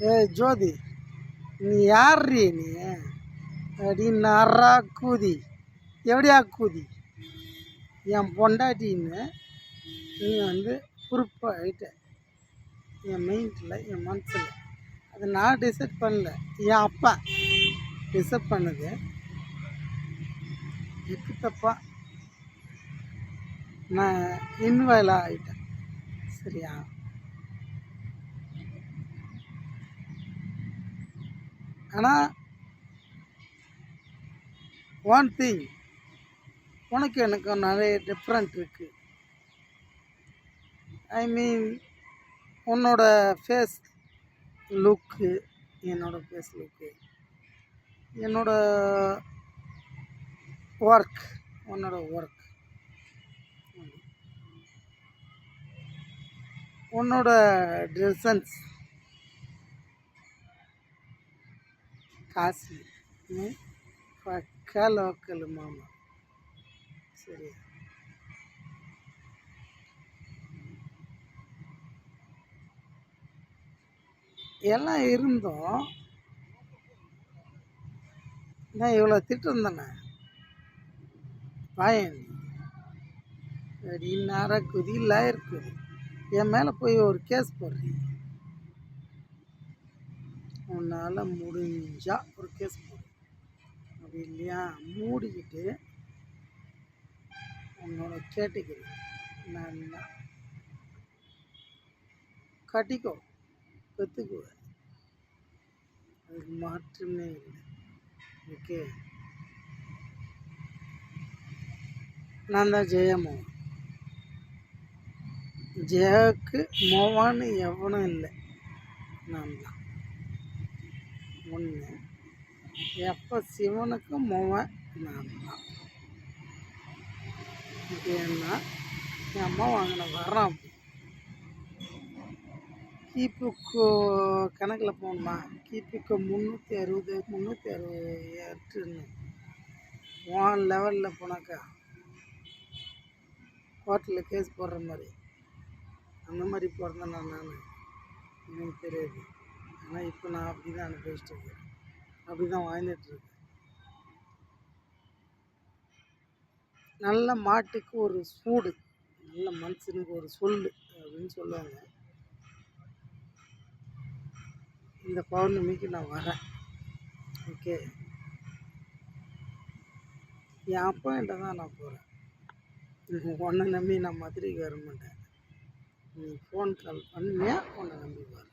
ஏ ஜோதி, நீ யார்ரி நீ அப்படின்னு நரா கூதி எப்படியா கூதி என் பொண்டாட்டின்னு நீ வந்து பொறுப்பாகிட்ட என் மைண்டில் என் மனசில். அதை நான் டிசைட் பண்ணல, என் அப்பா டிசைட் பண்ணது. எக்கு தப்பா நான் இன்வால்வ் ஆகிட்டேன். சரியா? ஆனால் ஒன் திங், உனக்கு எனக்கும் நிறைய டிஃப்ரெண்ட் இருக்குது. ஐ மீன் உன்னோட ஃபேஸ் லுக்கு, என்னோடய ஃபேஸ் லுக்கு, என்னோட ஒர்க், உன்னோட ஒர்க், உன்னோட ட்ரெஸ்ஸன்ஸ் காசு பக்கா லோக்கல் மாமா. சரி, எல்லாம் இருந்தோம் நான் இவ்வளோ திட்டம் தானே பாயன் அப்படின்னார குதி லாயர் குதி என் மேலே போய் ஒரு கேஸ் போடுறீங்க. உன்னால் முடிஞ்சா ஒரு கேஸ் போடு, அப்படி இல்லையா மூடிக்கிட்டு உன்னோட கேட்டகரி நான் கட்டிக்கோ, கற்றுக்குவேன், அதுக்கு மாற்றமே இல்லை. ஓகே, நான் தான் ஜெயமோகன். ஜெயக்கு மோவான்னு எவனும் இல்லை, நான் தான் ஒன்று. எப்போ சிவனுக்கு மோவன் நான் தான். ஏன்னா என் அம்மா வாங்கின வரோம். கிபிக்கு கணக்கில் போகணுமா? கிபிக்கு 368 ஒன் லெவலில் போனாக்கா கோர்ட்டில் கேஸ் போடுற மாதிரி, அந்த மாதிரி போடுறேன் நான் எனக்கு தெரியாது. ஆனால் இப்போ நான் அப்படி தான் அனுபவிச்சுட்டு இருக்கேன், அப்படி தான் வாழ்ந்துட்டுருக்கேன். நல்ல மாட்டுக்கு ஒரு சூடு, நல்ல மனுஷனுக்கு ஒரு சொல்லு அப்படின்னு சொல்லுவாங்க. இந்த பௌர்ணமிக்கு நான் வரேன். ஓகே, என் அப்பா என்கிட்ட தான் நான் போகிறேன். உன்னை நம்பி நான் மதுரைக்கு வர மாட்டேன். நீ ஃபோன் கால் பண்ணியா உன்னை நம்பி வர.